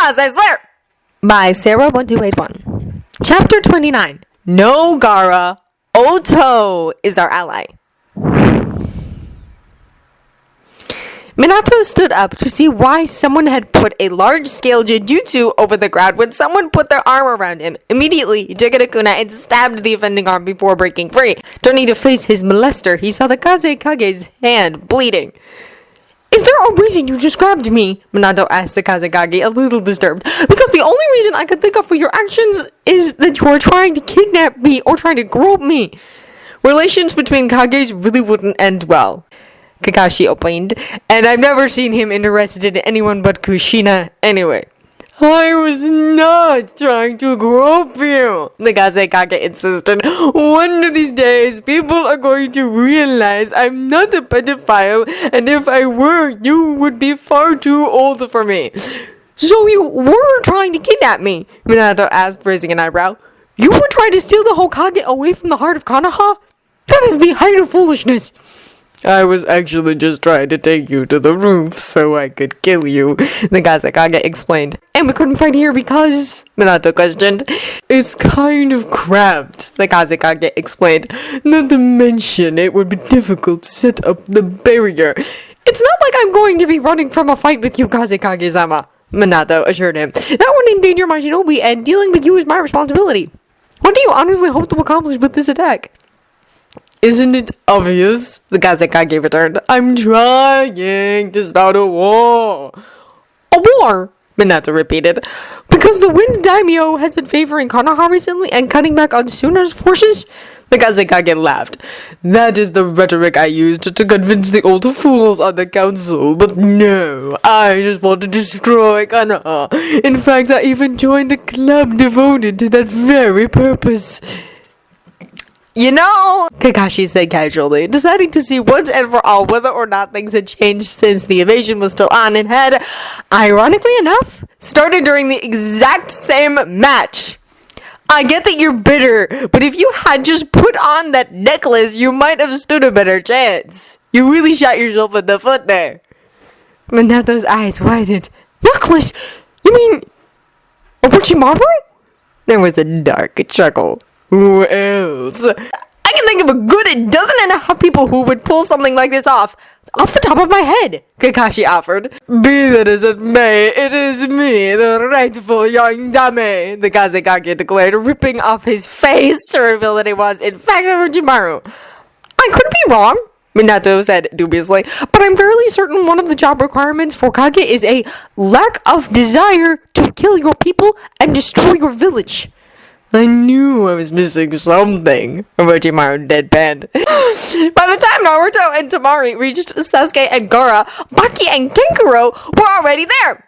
Yes, I swear! By Sarah1281. Chapter 29. No, Gaara. Oto is our ally. Minato stood up to see why someone had put a large-scale jutsu over the crowd when someone put their arm around him. Immediately, he took a kuna and stabbed the offending arm before breaking free. Turning to face his molester, he saw the Kazekage's hand bleeding. Is there a reason you just grabbed me? Minato asked the Kazekage, a little disturbed. Because the only reason I could think of for your actions is that you are trying to kidnap me or trying to grope me. Relations between Kages really wouldn't end well, Kakashi opined, and I've never seen him interested in anyone but Kushina anyway. I was not trying to grope you, the Kazekage insisted. One of these days, people are going to realize I'm not a pedophile, and if I were, you would be far too old for me. So you were trying to kidnap me? Minato asked, raising an eyebrow. You were trying to steal the Hokage away from the heart of Konoha? That is the height of foolishness. I was actually just trying to take you to the roof so I could kill you, the Kazekage explained. And we couldn't fight here because... Minato questioned. It's kind of cramped, the Kazekage explained. Not to mention, it would be difficult to set up the barrier. It's not like I'm going to be running from a fight with you, Kazekage-sama, Minato assured him. That would endanger my shinobi, and dealing with you is my responsibility. What do you honestly hope to accomplish with this attack? Isn't it obvious? The Kazekage returned. I'm trying to start a war. A war? Minato repeated. Because the Wind Daimyo has been favoring Konoha recently and cutting back on Suna's forces? The Kazekage laughed. That is the rhetoric I used to convince the old fools on the council. But no, I just want to destroy Konoha. In fact, I even joined a club devoted to that very purpose. You know, Kakashi said casually, deciding to see once and for all whether or not things had changed since the invasion was still on and had, ironically enough, started during the exact same match. I get that you're bitter, but if you had just put on that necklace, you might have stood a better chance. You really shot yourself in the foot there. Minato's eyes widened. Necklace? You mean Orochimaru? There was a dark chuckle. Who else? I can think of a good dozen and a half people who would pull something like this off the top of my head, Kakashi offered. Be that as it may, it is me, the rightful young dame, the Kazekage declared, ripping off his face to reveal that it was, in fact, Orochimaru. I could be wrong, Minato said dubiously, but I'm fairly certain one of the job requirements for Kage is a lack of desire to kill your people and destroy your village. I knew I was missing something, Orochimaru deadpanned. By the time Naruto and Temari reached Sasuke and Gaara, Baki and Kankuro were already there.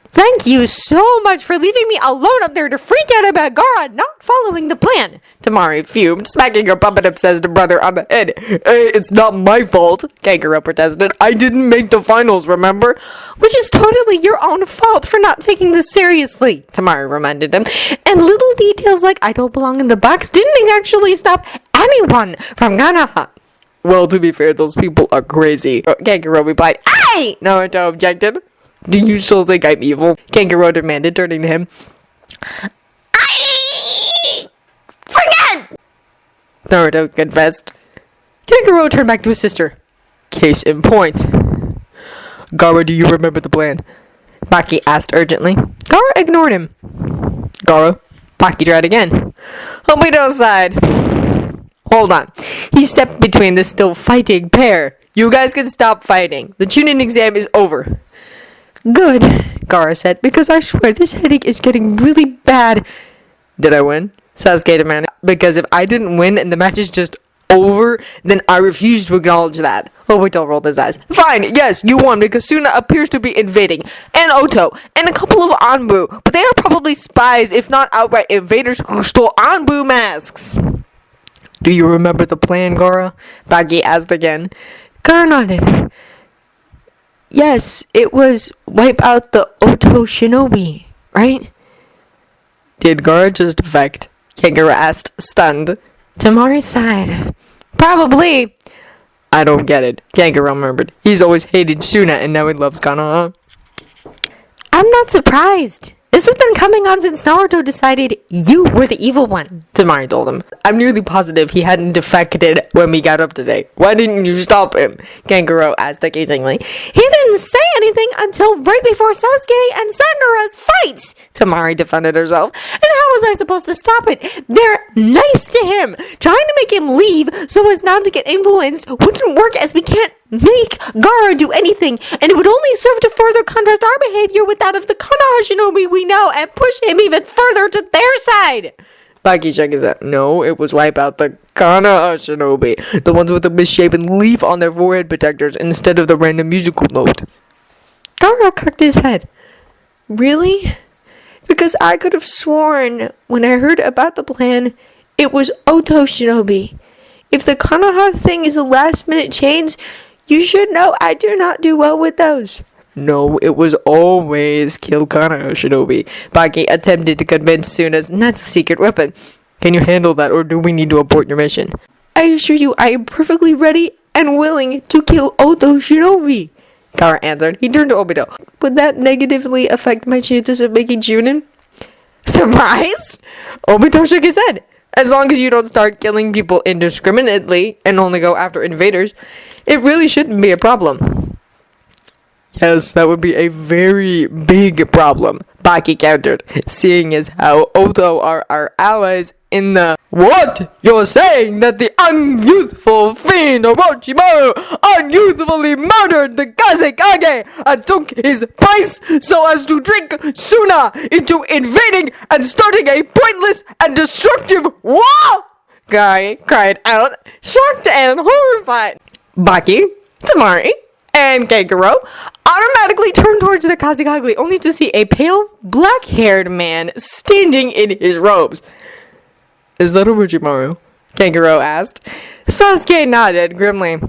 Thank you so much for leaving me alone up there to freak out about Gaara not following the plan, Temari fumed, smacking her puppet-obsessed brother on the head. Hey, it's not my fault, Kankuro protested. I didn't make the finals, remember? Which is totally your own fault for not taking this seriously, Temari reminded him. And little details like I don't belong in the box didn't actually stop anyone from Konoha. Well, to be fair, those people are crazy, Kankuro replied. Aye! Naruto objected. Do you still think I'm evil? Kankuro demanded, turning to him. I forget! Naruto confessed. Kankuro turned back to his sister. Case in point. Gaara, do you remember the plan? Baki asked urgently. Gaara ignored him. Gaara? Baki tried again. Hope we don't side. Hold on. He stepped between the still fighting pair. You guys can stop fighting. The Chunin exam is over. Good, Gaara said, because I swear this headache is getting really bad. Did I win? Sasuke demanded. Because if I didn't win and the match is just over, then I refuse to acknowledge that. Obito rolled his eyes. Fine, yes, you won because Suna appears to be invading. And Oto. And a couple of Anbu. But they are probably spies, if not outright invaders who stole Anbu masks. Do you remember the plan, Gaara? Baki asked again. Gaara nodded. Yes, it was wipe out the Oto shinobi, right? Did Gaara just defect? Kankuro asked, stunned. Temari sighed. Probably. I don't get it, Kankuro murmured. He's always hated Suna and now he loves Konoha. I'm not surprised. This has been coming on since Naruto decided you were the evil one, Temari told him. I'm nearly positive he hadn't defected when we got up today. Why didn't you stop him? Kankuro asked accusingly. He didn't say anything until right before Sasuke and Sakura's fights, Temari defended herself. And how was I supposed to stop it? They're nice to him. Trying to make him leave so as not to get influenced wouldn't work, as we can't make Gaara do anything, and it would only serve to further contrast our behavior with that of the Konoha shinobi we know and push him even further to their side. Baki shook his head. No, it was wipe out the Konoha shinobi, the ones with the misshapen leaf on their forehead protectors instead of the random musical note. Gaara cocked his head. Really? Because I could have sworn when I heard about the plan, it was Oto shinobi. If the Konoha thing is a last-minute change, you should know I do not do well with those. No, it was always kill Konoha shinobi. Baki attempted to convince Suna's not a secret weapon. Can you handle that, or do we need to abort your mission? I assure you I am perfectly ready and willing to kill Oto shinobi, Gaara answered. He turned to Obito. Would that negatively affect my chances of making Chunin? Surprised? Obito shook his head. As long as you don't start killing people indiscriminately and only go after invaders, it really shouldn't be a problem. Yes, that would be a very big problem, Baki countered, seeing as how Oto are our allies in the... What? You're saying that the unyouthful fiend Orochimaru unyouthfully murdered the Kazekage and took his place so as to trick Suna into invading and starting a pointless and destructive war? Guy cried out, shocked and horrified. Baki, Temari, and Kankuro automatically turned towards the Kazekage only to see a pale, black-haired man standing in his robes. Is that Orochimaru? Kankuro asked. Sasuke nodded grimly.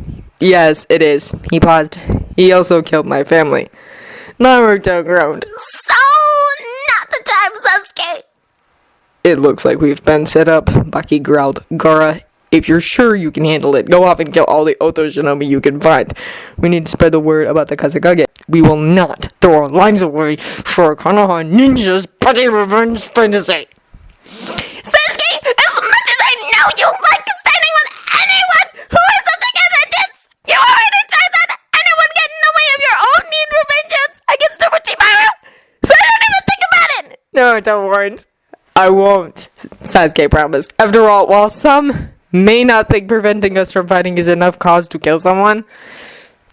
Yes, it is. He paused. He also killed my family. Naruto groaned. So, not the time, Sasuke! It looks like we've been set up, Baki growled. Gaara, if you're sure you can handle it, go off and kill all the Oto shinobi you can find. We need to spread the word about the Kazekage. We will not throw our lives away for a Konoha ninja's petty revenge fantasy. Sasuke, as much as I know you like standing with anyone who has something as intense, you already tried that, and it would get in the way of your own need for vengeance against Orochimaru. So don't even think about it. Naruto warned. I won't, Sasuke promised. After all, while some may not think preventing us from fighting is enough cause to kill someone,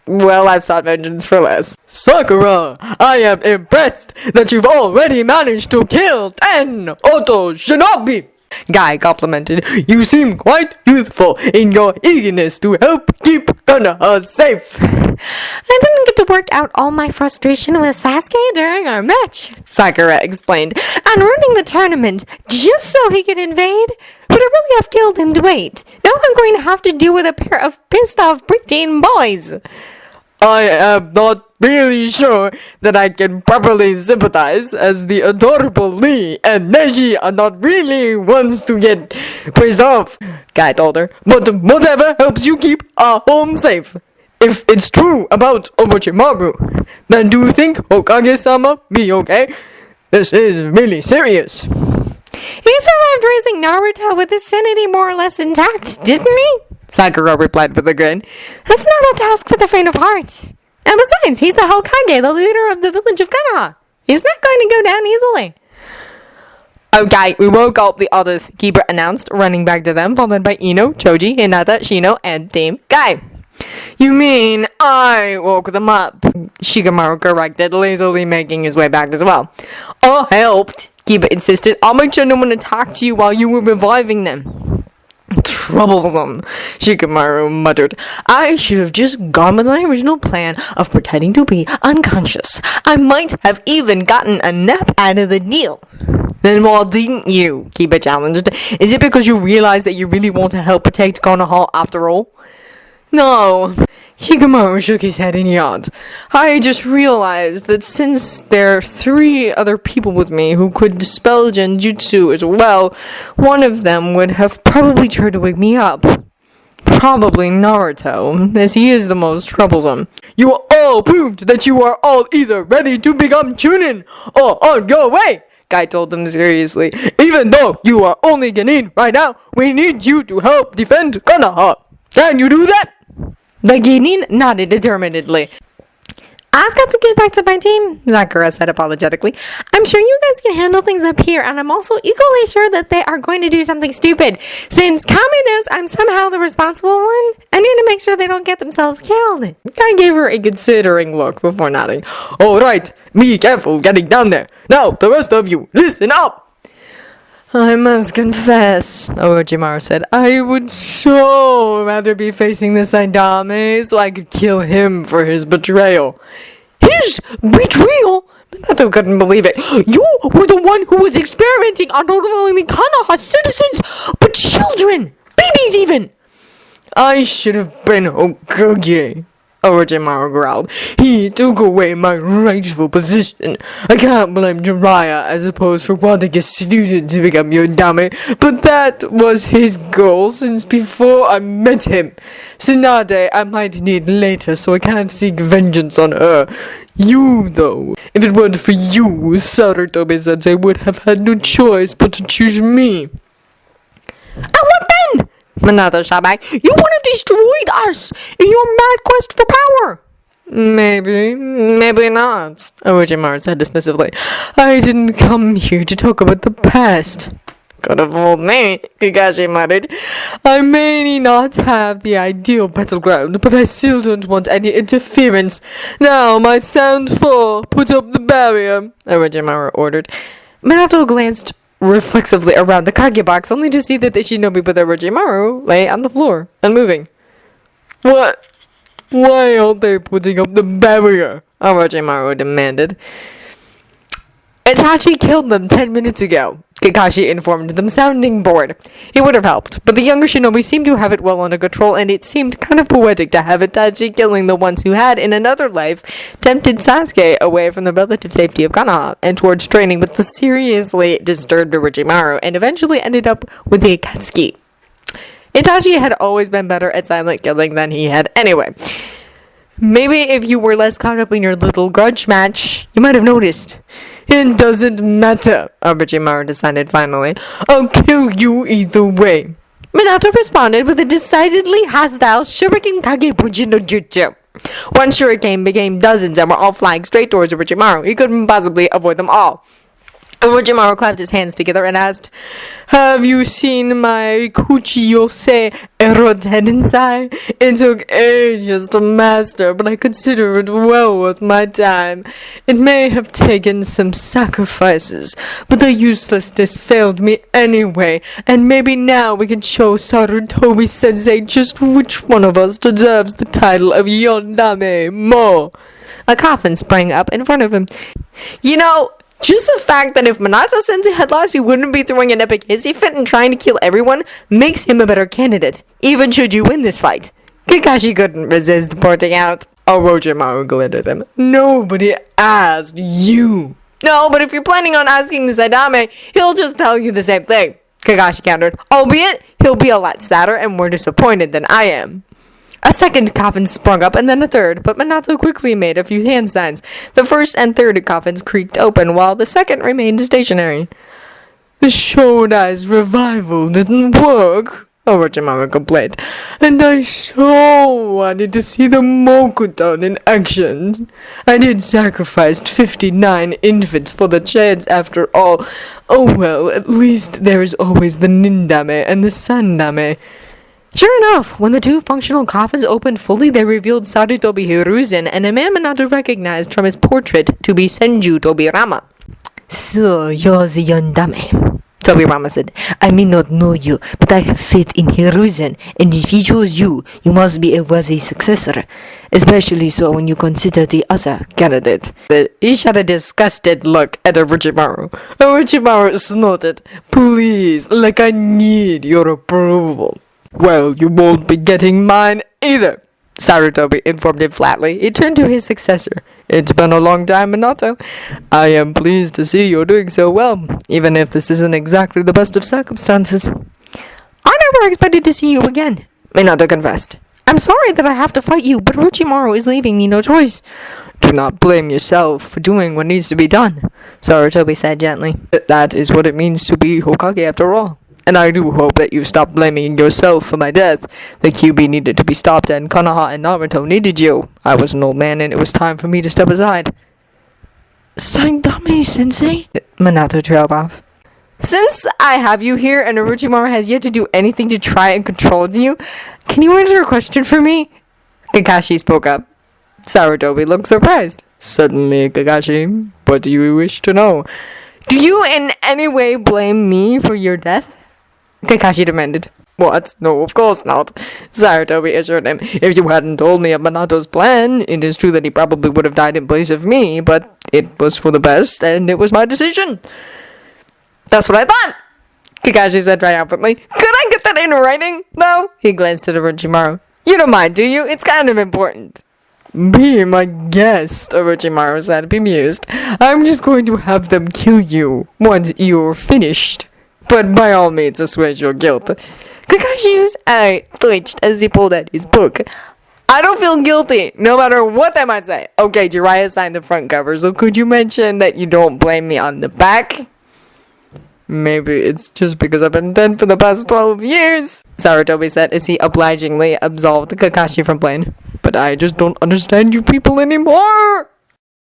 well, I've sought vengeance for less. Sakura, I am impressed that you've already managed to kill 10 Oto shinobi. Guy complimented. You seem quite youthful in your eagerness to help keep Konoha safe. I didn't get to work out all my frustration with Sasuke during our match, Sakura explained, and ruining the tournament just so he could invade. Would it really have killed him to wait? Now I'm going to have to deal with a pair of pissed off preteen boys. I am not really sure that I can properly sympathize, as the adorable Lee and Neji are not really ones to get pissed off, Guy told her. But whatever helps you keep our home safe. If it's true about Orochimaru, then do you think Hokage-sama be okay? This is really serious. He survived raising Naruto with his sanity more or less intact, didn't he? Sakura replied with a grin. That's not a task for the faint of heart. And besides, he's the Hokage, the leader of the village of Konoha. He's not going to go down easily. Okay, we woke up the others, Keeper announced, running back to them, followed by Ino, Choji, Hinata, Shino, and Team Guy. You mean I woke them up? Shikamaru corrected, lazily making his way back as well. I helped, Kiba insisted. I'll make sure no one attacked you while you were reviving them. Troublesome, Shikamaru muttered. I should have just gone with my original plan of pretending to be unconscious. I might have even gotten a nap out of the deal. Then why didn't you? Kiba challenged. Is it because you realized that you really want to help protect Konoha after all? No. Shikamaru shook his head and yawned. I just realized that since there are 3 other people with me who could dispel genjutsu as well, one of them would have probably tried to wake me up. Probably Naruto, as he is the most troublesome. You all proved that you are all either ready to become Chunin or on your way, Guy told them seriously. Even though you are only Genin right now, we need you to help defend Konoha. Can you do that? The Genin nodded determinedly. I've got to get back to my team, Sakura said apologetically. I'm sure you guys can handle things up here, and I'm also equally sure that they are going to do something stupid. Since Kami knows I'm somehow the responsible one, I need to make sure they don't get themselves killed. Guy gave her a considering look before nodding. All right, be careful getting down there. Now, the rest of you, listen up! I must confess, Orochimaru said, I would so rather be facing this Saitama so I could kill him for his betrayal. His betrayal? Minato couldn't believe it. You were the one who was experimenting on not only Konoha citizens, but children! Babies even! I should have been Hokage, Orochimaru growled. He took away my rightful position. I can't blame Jiraiya, I suppose, for wanting a student to become Yodame, but that was his goal since before I met him. Tsunade I might need later, so I can't seek vengeance on her. You, though, if it weren't for you, Sarutobi-sensei would have had no choice but to choose me. And what then? Minato shot back. You would have destroyed us in your mad quest for power. Maybe not, Orochimaru said dismissively. I didn't come here to talk about the past. Could have fooled me, Kakashi muttered. I may not have the ideal battleground, but I still don't want any interference. Now, my sound four, put up the barrier, Orochimaru ordered. Minato glanced reflexively around the Kage box, only to see that the shinobi with Orochimaru lay on the floor, unmoving. What? Why aren't they putting up the barrier? Orochimaru demanded. Itachi killed them 10 minutes ago, Kakashi informed them, sounding bored. He would have helped, but the younger shinobi seemed to have it well under control, and it seemed kind of poetic to have Itachi killing the ones who had, in another life, tempted Sasuke away from the relative safety of Konoha and towards training with the seriously disturbed Orochimaru, and eventually ended up with the Akatsuki. Itachi had always been better at silent killing than he had anyway. Maybe if you were less caught up in your little grudge match, you might have noticed. It doesn't matter, Orochimaru decided finally. I'll kill you either way. Minato responded with a decidedly hostile Shuriken Kagebunji no Jutsu. One shuriken became dozens and were all flying straight towards Orochimaru. He couldn't possibly avoid them all. Orochimaru clapped his hands together and asked, Have you seen my Kuchiyose Erotensai? It took ages to master, but I consider it well worth my time. It may have taken some sacrifices, but the uselessness failed me anyway, and maybe now we can show Sarutobi-sensei just which one of us deserves the title of Yondame more. A coffin sprang up in front of him. You know, just the fact that if Minato-sensei had lost, he wouldn't be throwing an epic hissy fit and trying to kill everyone makes him a better candidate, even should you win this fight. Kakashi couldn't resist pointing out. Orochimaru glared at him. Nobody asked you. No, but if you're planning on asking the Saitama, he'll just tell you the same thing, Kakashi countered, albeit he'll be a lot sadder and more disappointed than I am. A second coffin sprung up, and then a third, but Minato quickly made a few hand signs. The first and third coffins creaked open, while the second remained stationary. The Shodai's revival didn't work, Orochimaru complained, and I so wanted to see the Mokuton in action. I did sacrifice 59 infants for the chance after all. Oh well, at least there is always the Nindame and the Sandame. Sure enough, when the two functional coffins opened fully, they revealed Sarutobi Hiruzen and a man Minato recognized from his portrait to be Senju Tobirama. So, you're the Yondame, Tobirama said. I may not know you, but I have faith in Hiruzen, and if he chose you, you must be a worthy successor. Especially so when you consider the other candidate. He shot a disgusted look at Orochimaru. Orochimaru snorted. Please, like I need your approval. Well, you won't be getting mine either, Sarutobi informed him flatly. He turned to his successor. It's been a long time, Minato. I am pleased to see you're doing so well, even if this isn't exactly the best of circumstances. I never expected to see you again, Minato confessed. I'm sorry that I have to fight you, but Orochimaru is leaving me no choice. Do not blame yourself for doing what needs to be done, Sarutobi said gently. That is what it means to be Hokage after all. And I do hope that you stop blaming yourself for my death. The QB needed to be stopped and Konoha and Naruto needed you. I was an old man and it was time for me to step aside. Saitama-sensei? Minato trailed off. Since I have you here and Orochimaru has yet to do anything to try and control you, can you answer a question for me? Kakashi spoke up. Sarutobi looked surprised. Certainly, Kakashi. What do you wish to know? Do you in any way blame me for your death? Kakashi demanded. What? No, of course not. Sarutobi assured him. If you hadn't told me of Minato's plan, it is true that he probably would have died in place of me, but it was for the best, and it was my decision. That's what I thought, Kakashi said triumphantly. Could I get that in writing, though? He glanced at Orochimaru. You don't mind, do you? It's kind of important. Be my guest, Orochimaru said, bemused. I'm just going to have them kill you once you're finished. But by all means, assuage your guilt. Kakashi's eye twitched as he pulled out his book. I don't feel guilty, no matter what they might say. Okay, Jiraiya signed the front cover, so could you mention that you don't blame me on the back? Maybe it's just because I've been dead for the past 12 years, Sarutobi said as he obligingly absolved Kakashi from blame. But I just don't understand you people anymore.